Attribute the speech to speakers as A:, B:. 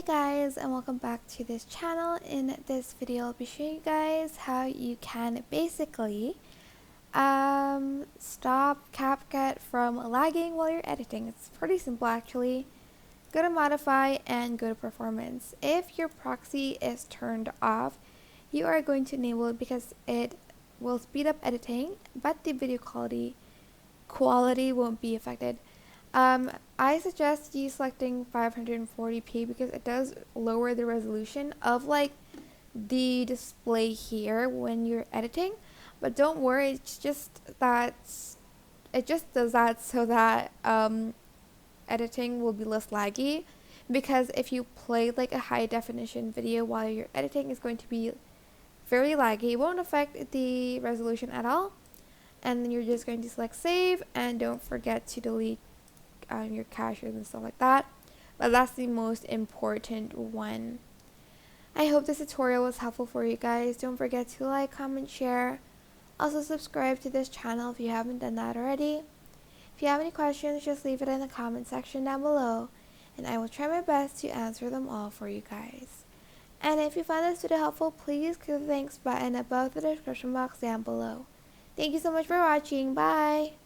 A: Hey guys, and welcome back to this channel. In this video I'll be showing you guys how you can basically stop CapCut from lagging while you're editing. It's pretty simple actually. Go to modify and go to performance. If your proxy is turned off, you are going to enable it because it will speed up editing, but the video quality won't be affected. I suggest you selecting 540p because it does lower the resolution of like the display here when you're editing, but don't worry, it just does that so that editing will be less laggy, because if you play like a high definition video while you're editing, it's going to be very laggy. It won't affect the resolution at all, and then you're just going to select save and don't forget to delete your caches and stuff like that, but that's the most important one. I hope this tutorial was helpful for you guys. Don't forget to like, comment, share. Also subscribe to this channel if you haven't done that already. If you have any questions, just leave it in the comment section down below and I will try my best to answer them all for you guys. And if you found this video helpful, please click the thanks button above the description box down below. Thank you so much for watching. Bye!